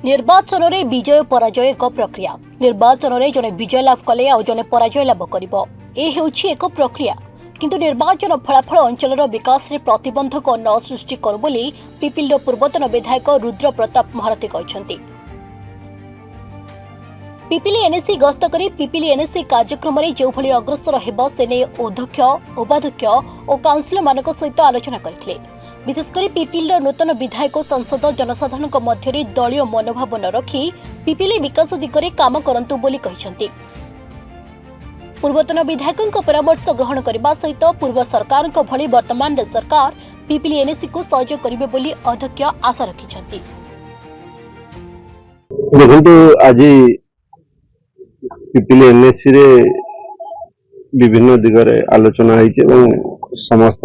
निर्वाचन में विजय पराजय एक प्रक्रिया। निर्वाचन में जड़े विजय लाभ कले आउ जड़े पराजय लाभ कर एक प्रक्रिया, किंतु निर्वाचन फलाफल अंचल विकास में प्रतिबंधक न सृष्टि करू बोली पिपिल पूर्वतन विधायक रुद्र प्रताप महारथी कहते। पिपिली एनएससी गस्त कर पिपिली एनएससी कार्यक्रम में जो भली अग्रसर हेब से नहीं अध्यक्ष, उपाध्यक्ष और काउंसिलर मान सहित आलोचना करथिले। विशेषकर पिपिल नूतन विधायक सांसद जनसाधारण मध्य दलीय मनोभाव न रखी पिपिली विकास दिगरे काम करंतु बोली कहिसंती। पूर्वतन विधायक परामर्श ग्रहण करने सहित पूर्व सरकार भली वर्तमान सरकार पिपिली एनएससी को सहयोग करेंगे बोली अध्यक्ष आशा रखिछंती। आज पिपिली एनएससी रे विभिन्न दिगरे आलोचना समस्त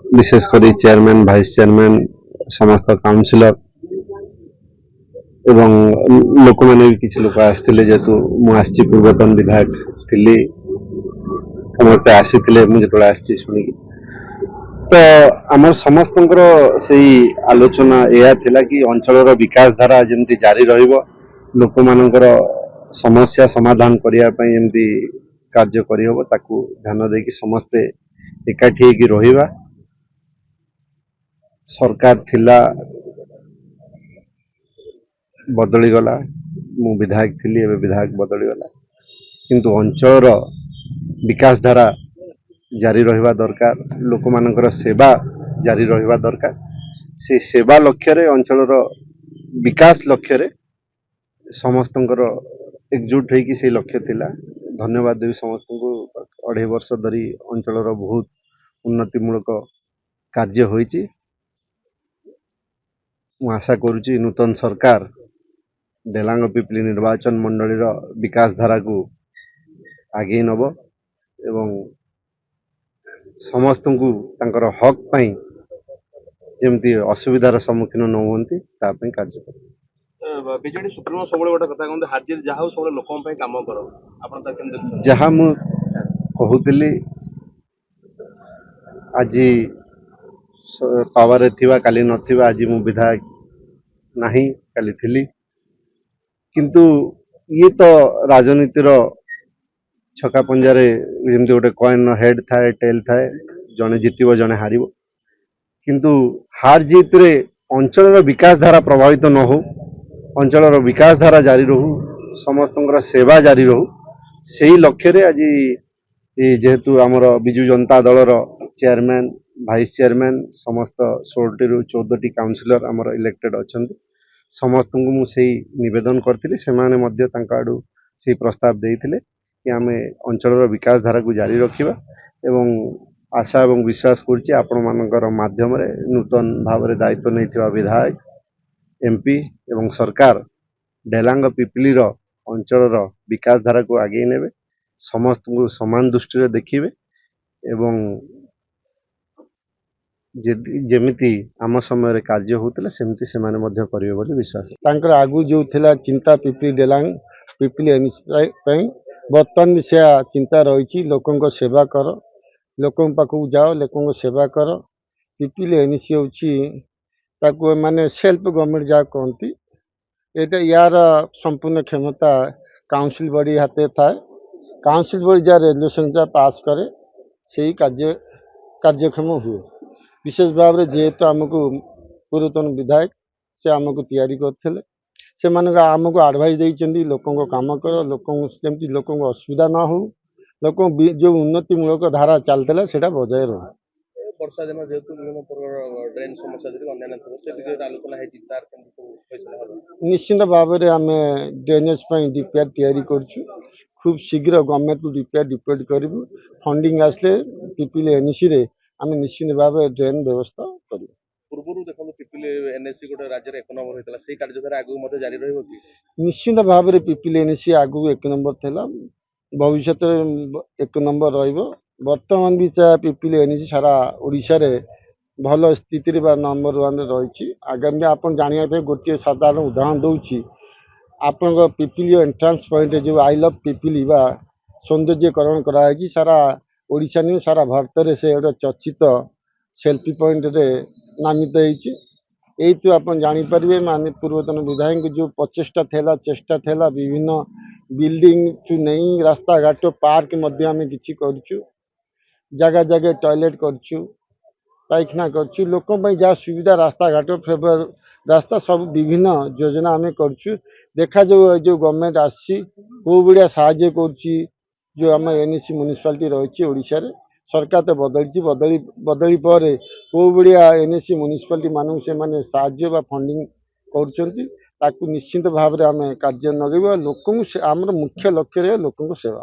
विशेषकर चेयरमैन, भाइस चेयरमैन, समस्त काउंसिलर एवं लोक मैंने भी किसी लोक आसते जेहेतु मुझे पूर्वतन विधायक थी समस्ते आसी मुझे शुणिकी तो आम समस्त से आलोचना यह थिला कि अंचल विकास धारा जमती जारी रहिबो, लोक मानकर समस्या समाधान करने कार्य करहब ताकू ध्यान देकी समस्ते एकाठी होगी रहिबा। सरकार थिला बदली गला, मु विधायक थी एवं विधायक बदली गला, किंतु अंचल विकास धारा जारी रहिबा दरकार, लोक मानकर सेवा जारी रहिबा दरकार। से सेवा लक्ष्य रे अंचल विकास लक्ष्य रे समस्त एकजुट होगी से लक्ष्य थिला। धन्यवाद देवी समस्त को। 2.5 वर्ष धरी अंचल बहुत उन्नतिमूलक कार्य होईची। मु आशा करुची नूतन सरकार डेलांग पिपली निर्वाचन मंडली विकास धारा को आगे नब एवं समस्त को तांकर हक पाई जेमती असुविधार सम्मुखीन न होती कार्य कर। बीजेडी सुप्रीमो सब गोटे कथा कहते हाजिर जहाँ सब लोकों काम कर जहाँ मु कहूली आज पावर थिवा काली नथिवा, आज मु विधायक नहीं काली थिली, किंतु ये तो राजनीतिर छका पंजारे जमती गोटे कॉइन हेड थाए टेल थाए, जने जितब जने हारिब, किंतु हार जीत रे अंचल विकास धारा प्रभावित न हो, अंचल विकास धारा जारी रहू, समस्त सेवा जारी रहू, से ही लक्ष्य रे आज जेहेतु आमर बिजु जनता दलर चेयरमैन, भाइस चेयरमैन समस्त 16 ରୁ 14 काउंसिलर आमर इलेक्टेड अच्छा, समस्त को मुझे निवेदन करती से आड़ू से प्रस्ताव देते कि आम अंचल विकास धारा को जारी रखा एवं आशा और विश्वास करुच्चे आपण मानकर माध्यम नूतन भाव में दायित्व नहीं विधायक, एमपी एवं सरकार डेलांग पिपलीर अंचल विकास धारा को आगे नेबे, समस्त को समान दृष्टि देखिए एवं जेमिति आम समय कार्य होता सेमती से करेंगे विश्वास। तांकर आगु जो थिला चिंता पिपली डेलांग पिपली एनएससी बर्तमान से चिंता रही लोकों सेवा कर, लोकों पाखक जाओ, लोकों सेवा कर। पिपली एनएससी हूँ माने सेल्फ गवर्नमेंट जहाँ कहती ये यार संपूर्ण क्षमता काउंसिल बॉडी हाथ थाए। काउंसिल बॉडी जहाँ रेजल्यूशन जहाँ पास करे से ही कार्यक्षम हुए। विशेष भाव में जेहेतु आमको पूर्वतन विधायक से आमको तैयारी करते से आमको आडभाइस देते लोकों काम कर, लोकों असुविधा न हो, लोकों जो उन्नतिमूलक धारा चलता से बजाय रहा। वर्षा दिन जेहेतु विभिन्न प्रकार ड्रेन समस्या आलोचना निश्चिंत भाव में आम ड्रेनेज डिपिआर तैयारी करुँ, खूब शीघ्र गवर्नमेंट को डिपिआर करूँ। फंडिंग आसले पिपिली एनएससी रे आम निश्चिंत भाव ड्रेन व्यवस्था कर। पूर्व देखो पिपिली एनएससी गोटे राज्य 1 नंबर होता है कार्यधारा आगे जारी रही निश्चिंत भाव में पिपिली एनएससी आगु 1 नंबर था, भविष्य 1 नंबर बर्तमान भी चाहे पिपिली एनएससी सारा ओडिशा रे भल स्थिति नंबर 1 रही। आगामी आप जानते गोटे साधारण उदाहरण दूसरी आपण पिपिली एंट्रांस पॉइंट जो आई लव पिपिली बा सौंदर्यकरण कराई सारा ओडिशा नहीं सारा भारत में से गोटे चर्चित सेल्फी पॉइंट रे नामित होती। ଏଇଠୁ ଆପଣ ଜାଣିପାରିବେ ମାନେ ପୂର୍ବତନ ବିଧାୟକଙ୍କ ଯେଉଁ ପ୍ରଚେଷ୍ଟା ଥିଲା ଚେଷ୍ଟା ଥିଲା ବିଭିନ୍ନ ବିଲ୍ଡିଂଠୁ ନେଇ ରାସ୍ତାଘାଟ ପାର୍କ ମଧ୍ୟ ଆମେ କିଛି କରୁଛୁ ଜାଗା ଜାଗା ଟଏଲେଟ୍ କରୁଛୁ ପାଇଖାନା କରୁଛୁ ଲୋକଙ୍କ ପାଇଁ ଯାହା ସୁବିଧା ରାସ୍ତାଘାଟ ଫେଭର ରାସ୍ତା ସବୁ ବିଭିନ୍ନ ଯୋଜନା ଆମେ କରୁଛୁ ଦେଖାଯାଉ ଏ ଯେଉଁ ଗଭର୍ଣ୍ଣମେଣ୍ଟ ଆସିଛି କେଉଁ ଭଳିଆ ସାହାଯ୍ୟ କରୁଛି ଯେଉଁ ଆମ ଏନ୍ଏସି ମ୍ୟୁନିସିପାଲିଟି ରହିଛି ଓଡ଼ିଶାରେ ସରକାର ତ ବଦଳିଛି ବଦଳି ପରେ କେଉଁ ଭଳିଆ ଏନ୍ଏସି ମ୍ୟୁନିସିପାଲିଟି ମାନଙ୍କୁ ସେମାନେ ସାହାଯ୍ୟ ବା ଫଣ୍ଡିଂ କରୁଛନ୍ତି ତାକୁ ନିଶ୍ଚିତ ଭାବରେ ଆମେ କାର୍ଯ୍ୟ ଲଗେଇବା ଲୋକଙ୍କୁ ଆମର ମୁଖ୍ୟ ଲକ୍ଷ୍ୟ ରହିବ ଲୋକଙ୍କ ସେବା।